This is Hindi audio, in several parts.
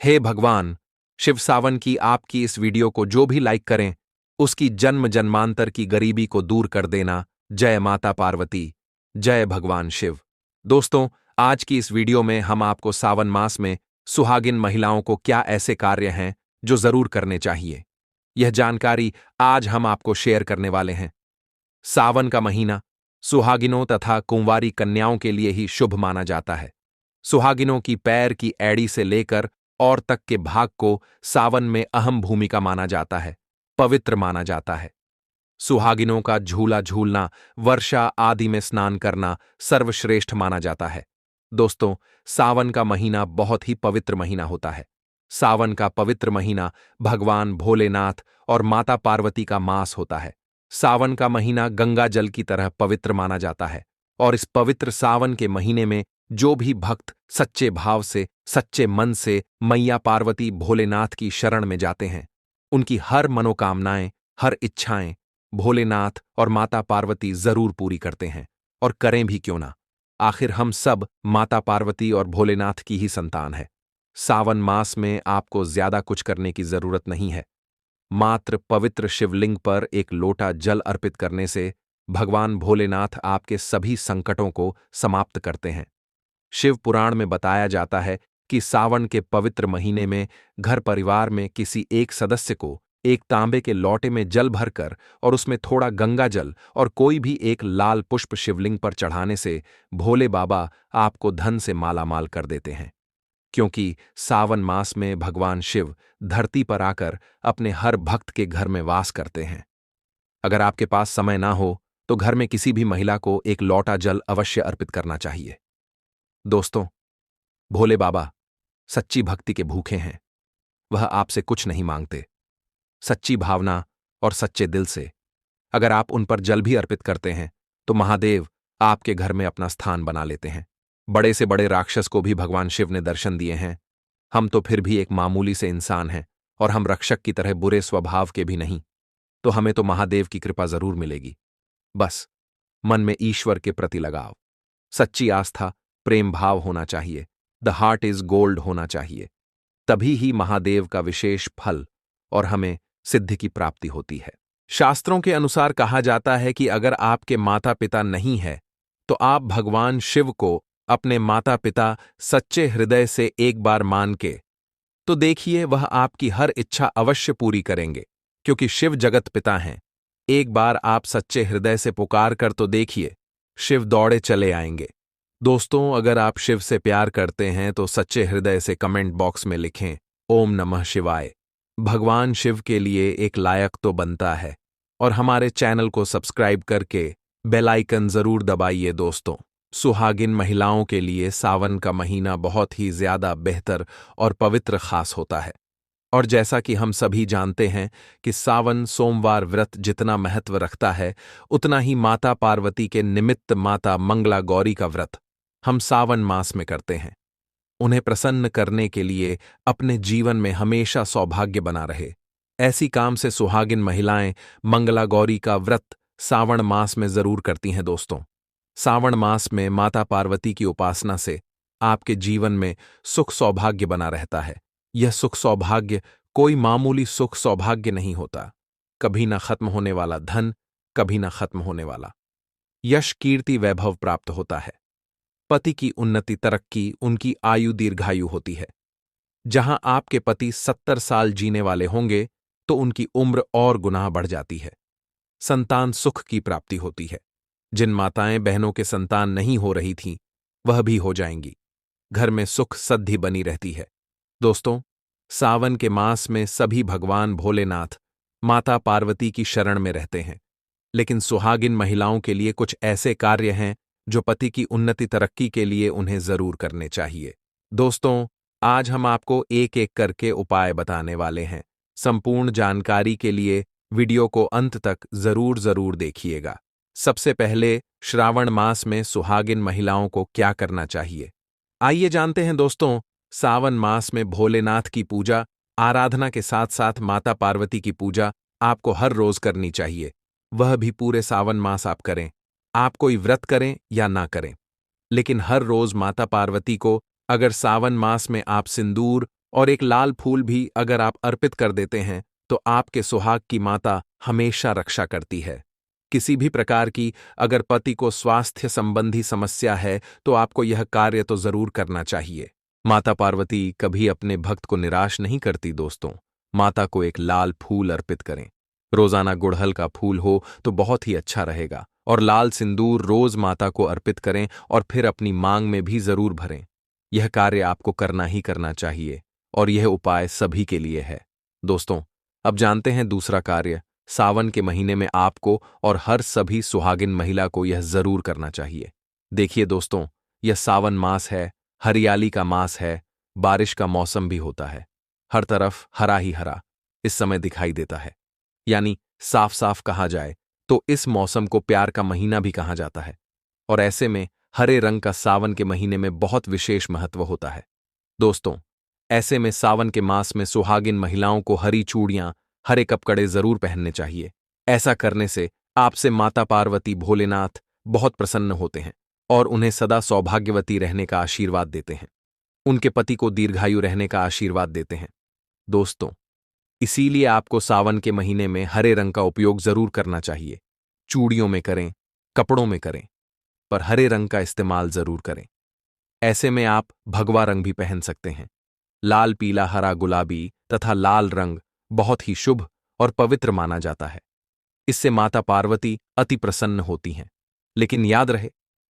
हे भगवान शिव, सावन की आपकी इस वीडियो को जो भी लाइक करें उसकी जन्म जन्मांतर की गरीबी को दूर कर देना। जय माता पार्वती, जय भगवान शिव। दोस्तों, आज की इस वीडियो में हम आपको सावन मास में सुहागिन महिलाओं को क्या ऐसे कार्य हैं जो जरूर करने चाहिए, यह जानकारी आज हम आपको शेयर करने वाले हैं। सावन का महीना सुहागिनों तथा कुंवारी कन्याओं के लिए ही शुभ माना जाता है। सुहागिनों की पैर की एड़ी से लेकर और तक के भाग को सावन में अहम भूमिका माना जाता है, पवित्र माना जाता है। सुहागिनों का झूला झूलना, वर्षा आदि में स्नान करना सर्वश्रेष्ठ माना जाता है। दोस्तों, सावन का महीना बहुत ही पवित्र महीना होता है। सावन का पवित्र महीना भगवान भोलेनाथ और माता पार्वती का मास होता है। सावन का महीना गंगा जल की तरह पवित्र माना जाता है और इस पवित्र सावन के महीने में जो भी भक्त सच्चे भाव से, सच्चे मन से मैया पार्वती भोलेनाथ की शरण में जाते हैं, उनकी हर मनोकामनाएं, हर इच्छाएं भोलेनाथ और माता पार्वती जरूर पूरी करते हैं। और करें भी क्यों ना, आखिर हम सब माता पार्वती और भोलेनाथ की ही संतान है। सावन मास में आपको ज्यादा कुछ करने की जरूरत नहीं है। मात्र पवित्र शिवलिंग पर एक लोटा जल अर्पित करने से भगवान भोलेनाथ आपके सभी संकटों को समाप्त करते हैं। शिव पुराण में बताया जाता है कि सावन के पवित्र महीने में घर परिवार में किसी एक सदस्य को एक तांबे के लोटे में जल भरकर और उसमें थोड़ा गंगा जल और कोई भी एक लाल पुष्प शिवलिंग पर चढ़ाने से भोले बाबा आपको धन से मालामाल कर देते हैं। क्योंकि सावन मास में भगवान शिव धरती पर आकर अपने हर भक्त के घर में वास करते हैं। अगर आपके पास समय ना हो तो घर में किसी भी महिला को एक लोटा जल अवश्य अर्पित करना चाहिए। दोस्तों, भोले बाबा सच्ची भक्ति के भूखे हैं। वह आपसे कुछ नहीं मांगते। सच्ची भावना और सच्चे दिल से अगर आप उन पर जल भी अर्पित करते हैं तो महादेव आपके घर में अपना स्थान बना लेते हैं। बड़े से बड़े राक्षस को भी भगवान शिव ने दर्शन दिए हैं। हम तो फिर भी एक मामूली से इंसान हैं और हम रक्षक की तरह बुरे स्वभाव के भी नहीं, तो हमें तो महादेव की कृपा जरूर मिलेगी। बस मन में ईश्वर के प्रति लगाव, सच्ची आस्था, प्रेम भाव होना चाहिए। द हार्ट इज गोल्ड होना चाहिए। तभी ही महादेव का विशेष फल और हमें सिद्धि की प्राप्ति होती है। शास्त्रों के अनुसार कहा जाता है कि अगर आपके माता पिता नहीं है तो आप भगवान शिव को अपने माता पिता सच्चे हृदय से एक बार मान के तो देखिए वह आपकी हर इच्छा अवश्य पूरी करेंगे, क्योंकि शिव जगत पिता हैं। एक बार आप सच्चे हृदय से पुकार कर तो देखिए, शिव दौड़े चले आएंगे। दोस्तों, अगर आप शिव से प्यार करते हैं तो सच्चे हृदय से कमेंट बॉक्स में लिखें ओम नमः शिवाय। भगवान शिव के लिए एक लायक तो बनता है। और हमारे चैनल को सब्सक्राइब करके बेल आइकन जरूर दबाइए। दोस्तों, सुहागिन महिलाओं के लिए सावन का महीना बहुत ही ज्यादा बेहतर और पवित्र खास होता है। और जैसा कि हम सभी जानते हैं कि सावन सोमवार व्रत जितना महत्व रखता है, उतना ही माता पार्वती के निमित्त माता मंगला गौरी का व्रत हम सावन मास में करते हैं। उन्हें प्रसन्न करने के लिए अपने जीवन में हमेशा सौभाग्य बना रहे, ऐसी काम से सुहागिन महिलाएं मंगला गौरी का व्रत सावन मास में जरूर करती हैं। दोस्तों, सावन मास में माता पार्वती की उपासना से आपके जीवन में सुख सौभाग्य बना रहता है। यह सुख सौभाग्य कोई मामूली सुख सौभाग्य नहीं होता। कभी न खत्म होने वाला धन, कभी न खत्म होने वाला यश, कीर्ति, वैभव प्राप्त होता है। पति की उन्नति, तरक्की, उनकी आयु दीर्घायु होती है। जहां आपके पति 70 साल जीने वाले होंगे तो उनकी उम्र और गुना बढ़ जाती है। संतान सुख की प्राप्ति होती है। जिन माताएं बहनों के संतान नहीं हो रही थीं, वह भी हो जाएंगी। घर में सुख सद्धि बनी रहती है। दोस्तों, सावन के मास में सभी भगवान भोलेनाथ, माता पार्वती की शरण में रहते हैं। लेकिन सुहागिन महिलाओं के लिए कुछ ऐसे कार्य हैं जो पति की उन्नति, तरक्की के लिए उन्हें जरूर करने चाहिए। दोस्तों, आज हम आपको एक एक करके उपाय बताने वाले हैं। संपूर्ण जानकारी के लिए वीडियो को अंत तक जरूर देखिएगा। सबसे पहले, श्रावण मास में सुहागिन महिलाओं को क्या करना चाहिए, आइए जानते हैं। दोस्तों, सावन मास में भोलेनाथ की पूजा, आराधना के साथ साथ माता पार्वती की पूजा आपको हर रोज करनी चाहिए। वह भी पूरे सावन मास आप करें। आप कोई व्रत करें या ना करें, लेकिन हर रोज माता पार्वती को अगर सावन मास में आप सिंदूर और एक लाल फूल भी अगर आप अर्पित कर देते हैं तो आपके सुहाग की माता हमेशा रक्षा करती है। किसी भी प्रकार की अगर पति को स्वास्थ्य संबंधी समस्या है तो आपको यह कार्य तो जरूर करना चाहिए। माता पार्वती कभी अपने भक्त को निराश नहीं करती दोस्तों। माता को एक लाल फूल अर्पित करें। रोजाना गुड़हल का फूल हो तो बहुत ही अच्छा रहेगा, और लाल सिंदूर रोज माता को अर्पित करें और फिर अपनी मांग में भी जरूर भरें। यह कार्य आपको करना ही करना चाहिए और यह उपाय सभी के लिए है। दोस्तों, अब जानते हैं दूसरा कार्य। सावन के महीने में आपको और हर सभी सुहागिन महिला को यह जरूर करना चाहिए। देखिए दोस्तों, यह सावन मास है, हरियाली का मास है, बारिश का मौसम भी होता है। हर तरफ हरा ही हरा इस समय दिखाई देता है। यानी साफ साफ कहा जाए तो इस मौसम को प्यार का महीना भी कहा जाता है। और ऐसे में हरे रंग का सावन के महीने में बहुत विशेष महत्व होता है। दोस्तों, ऐसे में सावन के मास में सुहागिन महिलाओं को हरी चूड़ियां, हरे कपड़े जरूर पहनने चाहिए। ऐसा करने से आपसे माता पार्वती भोलेनाथ बहुत प्रसन्न होते हैं और उन्हें सदा सौभाग्यवती रहने का आशीर्वाद देते हैं। उनके पति को दीर्घायु रहने का आशीर्वाद देते हैं। दोस्तों, इसीलिए आपको सावन के महीने में हरे रंग का उपयोग जरूर करना चाहिए। चूड़ियों में करें, कपड़ों में करें, पर हरे रंग का इस्तेमाल जरूर करें। ऐसे में आप भगवा रंग भी पहन सकते हैं। लाल, पीला, हरा, गुलाबी तथा लाल रंग बहुत ही शुभ और पवित्र माना जाता है। इससे माता पार्वती अति प्रसन्न होती हैं। लेकिन याद रहे,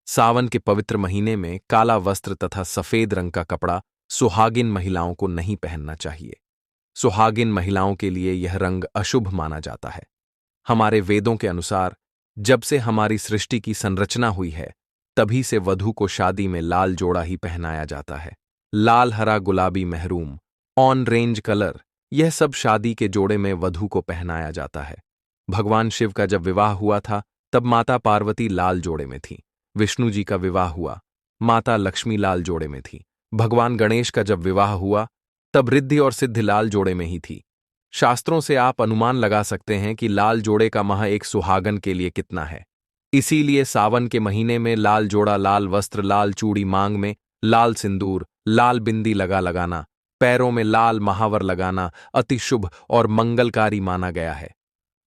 सावन के पवित्र महीने में काला वस्त्र तथा सफेद रंग का कपड़ा सुहागिन महिलाओं को नहीं पहनना चाहिए। सुहागिन महिलाओं के लिए यह रंग अशुभ माना जाता है। हमारे वेदों के अनुसार जब से हमारी सृष्टि की संरचना हुई है तभी से वधू को शादी में लाल जोड़ा ही पहनाया जाता है। लाल, हरा, गुलाबी, महरून, ऑन रेंज कलर, यह सब शादी के जोड़े में वधू को पहनाया जाता है। भगवान शिव का जब विवाह हुआ था तब माता पार्वती लाल जोड़े में थी। विष्णु जी का विवाह हुआ, माता लक्ष्मी लाल जोड़े में थी। भगवान गणेश का जब विवाह हुआ तब रिद्धि और सिद्धि लाल जोड़े में ही थी। शास्त्रों से आप अनुमान लगा सकते हैं कि लाल जोड़े का मह एक सुहागन के लिए कितना है। इसीलिए सावन के महीने में लाल जोड़ा, लाल वस्त्र, लाल चूड़ी, मांग में लाल सिंदूर, लाल बिंदी लगाना, पैरों में लाल महावर लगाना अति शुभ और मंगलकारी माना गया है,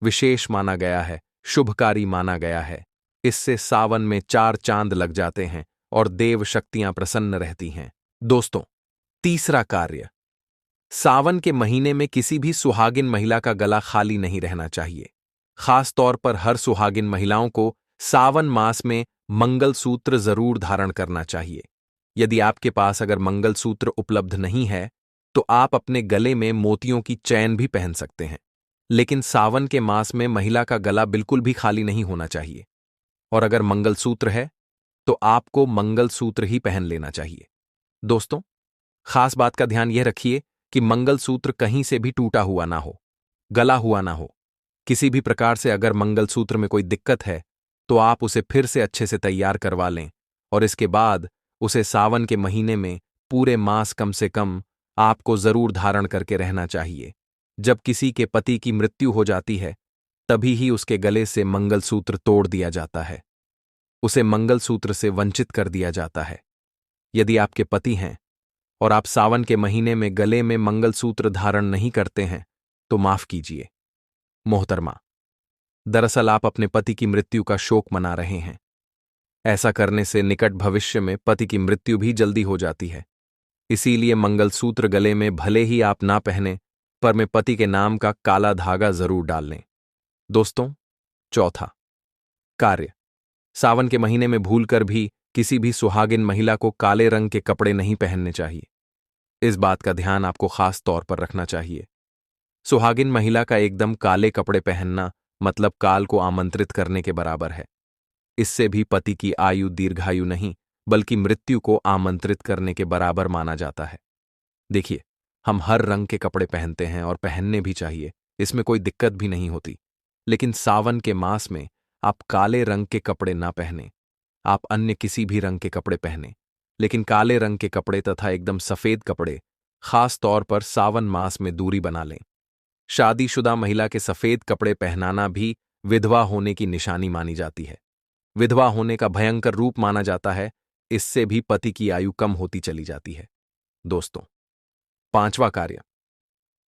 विशेष माना गया है, शुभकारी माना गया है। इससे सावन में 4 चांद लग जाते हैं और देव शक्तियां प्रसन्न रहती हैं। दोस्तों, तीसरा कार्य, सावन के महीने में किसी भी सुहागिन महिला का गला खाली नहीं रहना चाहिए। खास तौर पर हर सुहागिन महिलाओं को सावन मास में मंगलसूत्र जरूर धारण करना चाहिए। यदि आपके पास अगर मंगलसूत्र उपलब्ध नहीं है तो आप अपने गले में मोतियों की चैन भी पहन सकते हैं। लेकिन सावन के मास में महिला का गला बिल्कुल भी खाली नहीं होना चाहिए। और अगर मंगलसूत्र है तो आपको मंगलसूत्र ही पहन लेना चाहिए। दोस्तों, खास बात का ध्यान यह रखिए कि मंगलसूत्र कहीं से भी टूटा हुआ ना हो, गला हुआ ना हो। किसी भी प्रकार से अगर मंगलसूत्र में कोई दिक्कत है तो आप उसे फिर से अच्छे से तैयार करवा लें और इसके बाद उसे सावन के महीने में पूरे मास कम से कम आपको जरूर धारण करके रहना चाहिए। जब किसी के पति की मृत्यु हो जाती है तभी ही उसके गले से मंगलसूत्र तोड़ दिया जाता है, उसे मंगलसूत्र से वंचित कर दिया जाता है। यदि आपके पति हैं और आप सावन के महीने में गले में मंगलसूत्र धारण नहीं करते हैं तो माफ कीजिए मोहतरमा, दरअसल आप अपने पति की मृत्यु का शोक मना रहे हैं। ऐसा करने से निकट भविष्य में पति की मृत्यु भी जल्दी हो जाती है। इसीलिए मंगलसूत्र गले में भले ही आप ना पहने पर में पति के नाम का काला धागा जरूर डाल लें। दोस्तों, चौथा कार्य, सावन के महीने में भूलकर भी किसी भी सुहागिन महिला को काले रंग के कपड़े नहीं पहनने चाहिए। इस बात का ध्यान आपको खास तौर पर रखना चाहिए। सुहागिन महिला का एकदम काले कपड़े पहनना मतलब काल को आमंत्रित करने के बराबर है। इससे भी पति की आयु दीर्घायु नहीं बल्कि मृत्यु को आमंत्रित करने के बराबर माना जाता है। देखिए, हम हर रंग के कपड़े पहनते हैं और पहनने भी चाहिए, इसमें कोई दिक्कत भी नहीं होती। लेकिन सावन के मास में आप काले रंग के कपड़े ना पहने, आप अन्य किसी भी रंग के कपड़े पहने, लेकिन काले रंग के कपड़े तथा एकदम सफेद कपड़े खास तौर पर सावन मास में दूरी बना लें। शादीशुदा महिला के सफेद कपड़े पहनाना भी विधवा होने की निशानी मानी जाती है। विधवा होने का भयंकर रूप माना जाता है। इससे भी पति की आयु कम होती चली जाती है। दोस्तों, 5वां कार्य,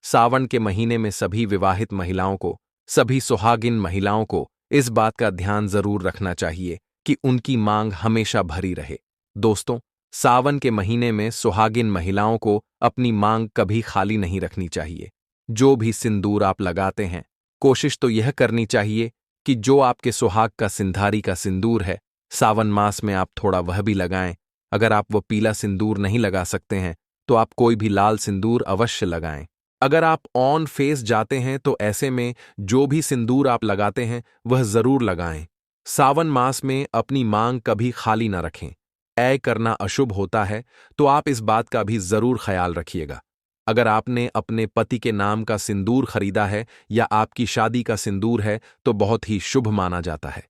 सावन के महीने में सभी विवाहित महिलाओं को, सभी सुहागिन महिलाओं को इस बात का ध्यान जरूर रखना चाहिए कि उनकी मांग हमेशा भरी रहे। दोस्तों, सावन के महीने में सुहागिन महिलाओं को अपनी मांग कभी खाली नहीं रखनी चाहिए। जो भी सिंदूर आप लगाते हैं, कोशिश तो यह करनी चाहिए कि जो आपके सुहाग का सिंधारी का सिंदूर है, सावन मास में आप थोड़ा वह भी लगाएं। अगर आप वो पीला सिंदूर नहीं लगा सकते हैं तो आप कोई भी लाल सिंदूर अवश्य लगाएं। अगर आप ऑन फेस जाते हैं तो ऐसे में जो भी सिंदूर आप लगाते हैं वह जरूर लगाएं। सावन मास में अपनी मांग कभी खाली न रखें। ऐ करना अशुभ होता है, तो आप इस बात का भी जरूर ख्याल रखिएगा। अगर आपने अपने पति के नाम का सिंदूर खरीदा है या आपकी शादी का सिंदूर है तो बहुत ही शुभ माना जाता है।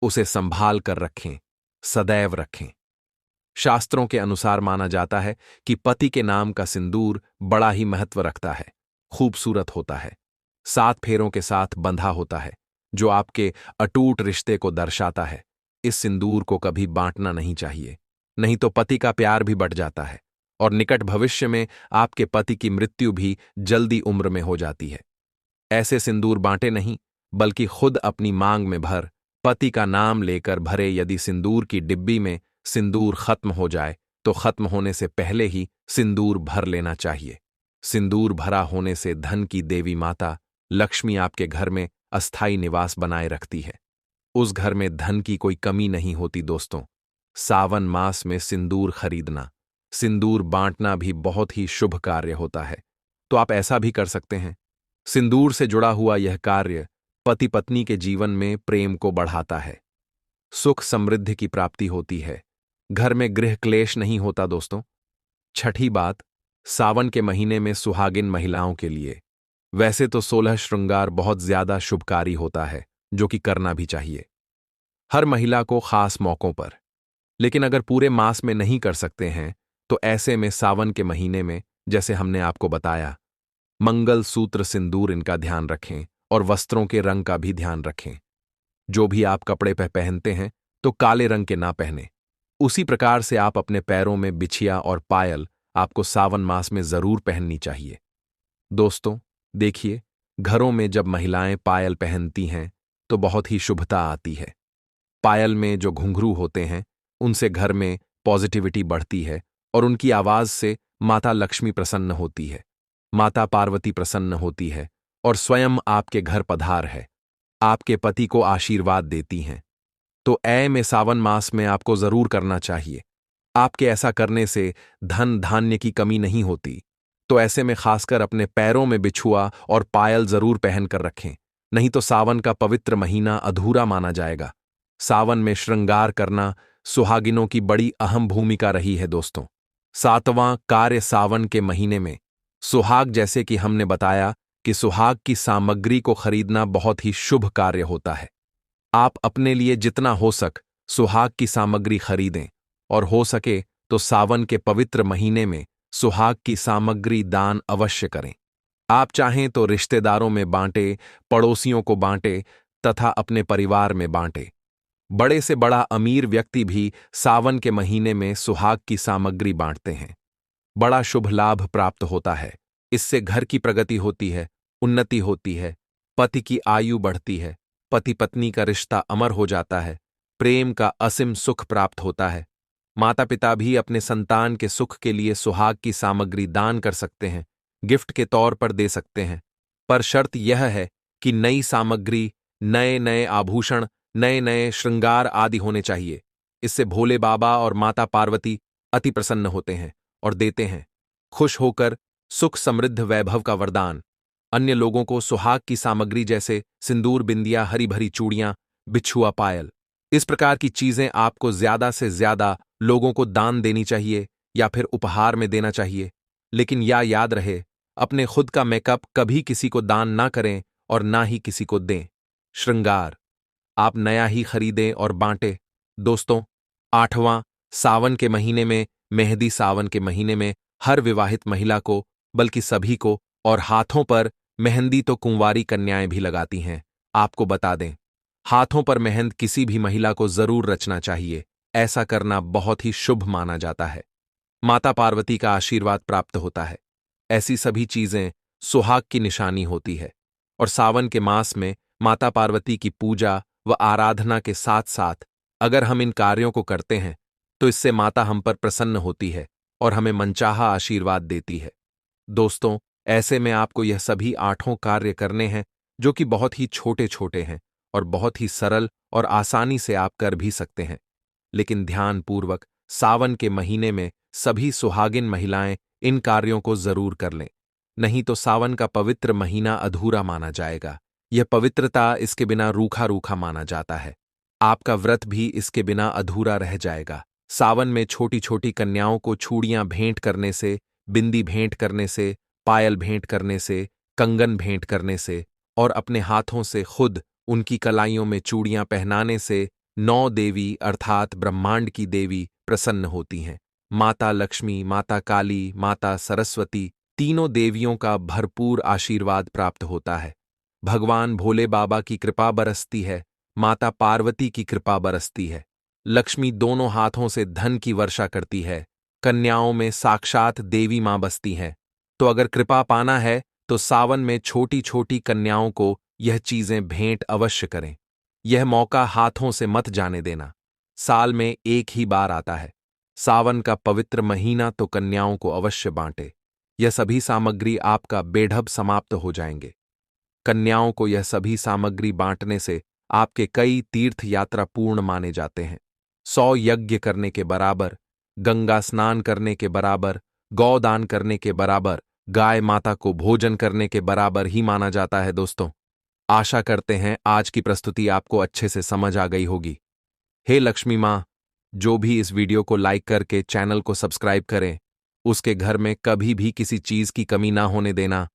उसे संभाल कर रखें, सदैव रखें। शास्त्रों के अनुसार माना जाता है कि पति के नाम का सिंदूर बड़ा ही महत्व रखता है, खूबसूरत होता है, 7 फेरों के साथ बंधा होता है, जो आपके अटूट रिश्ते को दर्शाता है। इस सिंदूर को कभी बांटना नहीं चाहिए, नहीं तो पति का प्यार भी बढ़ जाता है और निकट भविष्य में आपके पति की मृत्यु भी जल्दी उम्र में हो जाती है। ऐसे सिंदूर बांटे नहीं, बल्कि खुद अपनी मांग में भर, पति का नाम लेकर भरे। यदि सिंदूर की डिब्बी में सिंदूर खत्म हो जाए तो खत्म होने से पहले ही सिंदूर भर लेना चाहिए। सिंदूर भरा होने से धन की देवी माता लक्ष्मी आपके घर में अस्थायी निवास बनाए रखती है। उस घर में धन की कोई कमी नहीं होती। दोस्तों, सावन मास में सिंदूर खरीदना, सिंदूर बांटना भी बहुत ही शुभ कार्य होता है, तो आप ऐसा भी कर सकते हैं। सिंदूर से जुड़ा हुआ यह कार्य पति पत्नी के जीवन में प्रेम को बढ़ाता है, सुख समृद्धि की प्राप्ति होती है, घर में गृह क्लेश नहीं होता। दोस्तों, छठी बात, सावन के महीने में सुहागिन महिलाओं के लिए वैसे तो 16 श्रृंगार बहुत ज्यादा शुभकारी होता है, जो कि करना भी चाहिए हर महिला को खास मौकों पर। लेकिन अगर पूरे मास में नहीं कर सकते हैं तो ऐसे में सावन के महीने में, जैसे हमने आपको बताया, मंगल सूत्र सिंदूर इनका ध्यान रखें और वस्त्रों के रंग का भी ध्यान रखें। जो भी आप कपड़े पहनते हैं तो काले रंग के ना पहने। उसी प्रकार से आप अपने पैरों में बिछिया और पायल आपको सावन मास में जरूर पहननी चाहिए। दोस्तों, देखिए, घरों में जब महिलाएं पायल पहनती हैं तो बहुत ही शुभता आती है। पायल में जो घुंघरू होते हैं उनसे घर में पॉजिटिविटी बढ़ती है और उनकी आवाज से माता लक्ष्मी प्रसन्न होती है, माता पार्वती प्रसन्न होती है और स्वयं आपके घर पधार है, आपके पति को आशीर्वाद देती हैं। तो ऐ में सावन मास में आपको जरूर करना चाहिए। आपके ऐसा करने से धन धान्य की कमी नहीं होती। तो ऐसे में खासकर अपने पैरों में बिछुआ और पायल जरूर पहनकर रखें, नहीं तो सावन का पवित्र महीना अधूरा माना जाएगा। सावन में श्रृंगार करना सुहागिनों की बड़ी अहम भूमिका रही है। दोस्तों, 7वां कार्य, सावन के महीने में सुहाग, जैसे कि हमने बताया कि सुहाग की सामग्री को खरीदना बहुत ही शुभ कार्य होता है। आप अपने लिए जितना हो सुहाग की सामग्री खरीदें और हो सके तो सावन के पवित्र महीने में सुहाग की सामग्री दान अवश्य करें। आप चाहें तो रिश्तेदारों में बांटे, पड़ोसियों को बांटे तथा अपने परिवार में बांटे। बड़े से बड़ा अमीर व्यक्ति भी सावन के महीने में सुहाग की सामग्री बांटते हैं। बड़ा शुभ लाभ प्राप्त होता है। इससे घर की प्रगति होती है, उन्नति होती है, पति की आयु बढ़ती है, पति पत्नी का रिश्ता अमर हो जाता है, प्रेम का असीम सुख प्राप्त होता है। माता पिता भी अपने संतान के सुख के लिए सुहाग की सामग्री दान कर सकते हैं, गिफ्ट के तौर पर दे सकते हैं। पर शर्त यह है कि नई सामग्री, नए नए आभूषण, नए नए श्रृंगार आदि होने चाहिए। इससे भोले बाबा और माता पार्वती अति प्रसन्न होते हैं और देते हैं, खुश होकर सुख समृद्ध वैभव का वरदान। अन्य लोगों को सुहाग की सामग्री जैसे सिंदूर, बिंदिया, हरी भरी चूड़ियां, बिछुआ, पायल, इस प्रकार की चीजें आपको ज्यादा से ज्यादा लोगों को दान देनी चाहिए या फिर उपहार में देना चाहिए। लेकिन याद रहे, अपने खुद का मेकअप कभी किसी को दान ना करें और ना ही किसी को दें। श्रृंगार आप नया ही खरीदें और बांटें। दोस्तों, 8वां, सावन के महीने में मेहंदी। सावन के महीने में हर विवाहित महिला को, बल्कि सभी को, और हाथों पर मेहंदी तो कुंवारी कन्याएं भी लगाती हैं। आपको बता दें, हाथों पर मेहंद किसी भी महिला को जरूर रचना चाहिए। ऐसा करना बहुत ही शुभ माना जाता है। माता पार्वती का आशीर्वाद प्राप्त होता है। ऐसी सभी चीजें सुहाग की निशानी होती है। और सावन के मास में माता पार्वती की पूजा व आराधना के साथ साथ अगर हम इन कार्यों को करते हैं तो इससे माता हम पर प्रसन्न होती है और हमें मनचाहा आशीर्वाद देती है। दोस्तों, ऐसे में आपको यह सभी 8 कार्य करने हैं जो कि बहुत ही छोटे छोटे हैं और बहुत ही सरल और आसानी से आप कर भी सकते हैं। लेकिन ध्यानपूर्वक सावन के महीने में सभी सुहागिन महिलाएं इन कार्यों को जरूर कर लें, नहीं तो सावन का पवित्र महीना अधूरा माना जाएगा। यह पवित्रता इसके बिना रूखा रूखा माना जाता है। आपका व्रत भी इसके बिना अधूरा रह जाएगा। सावन में छोटी छोटी कन्याओं को चूड़ियां भेंट करने से, बिंदी भेंट करने से, पायल भेंट करने से, कंगन भेंट करने से और अपने हाथों से खुद उनकी कलाइयों में चूड़ियां पहनाने से 9 देवी अर्थात ब्रह्मांड की देवी प्रसन्न होती हैं। माता लक्ष्मी, माता काली, माता सरस्वती, तीनों देवियों का भरपूर आशीर्वाद प्राप्त होता है। भगवान भोले बाबा की कृपा बरसती है, माता पार्वती की कृपा बरसती है। लक्ष्मी दोनों हाथों से धन की वर्षा करती है। कन्याओं में साक्षात देवी मां बसती हैं। तो अगर कृपा पाना है तो सावन में छोटी छोटी कन्याओं को यह चीजें भेंट अवश्य करें। यह मौका हाथों से मत जाने देना। साल में एक ही बार आता है। सावन का पवित्र महीना तो कन्याओं को अवश्य बांटे। यह सभी सामग्री आपका बेढब समाप्त हो जाएंगे। कन्याओं को यह सभी सामग्री बांटने से आपके कई तीर्थ यात्रा पूर्ण माने जाते हैं। 100 यज्ञ करने के बराबर, गंगा स्नान करने के बराबर, गौदान करने के बराबर, गाय माता को भोजन करने के बराबर ही माना जाता है। दोस्तों, आशा करते हैं आज की प्रस्तुति आपको अच्छे से समझ आ गई होगी। हे लक्ष्मी मां, जो भी इस वीडियो को लाइक करके चैनल को सब्सक्राइब करें, उसके घर में कभी भी किसी चीज की कमी ना होने देना।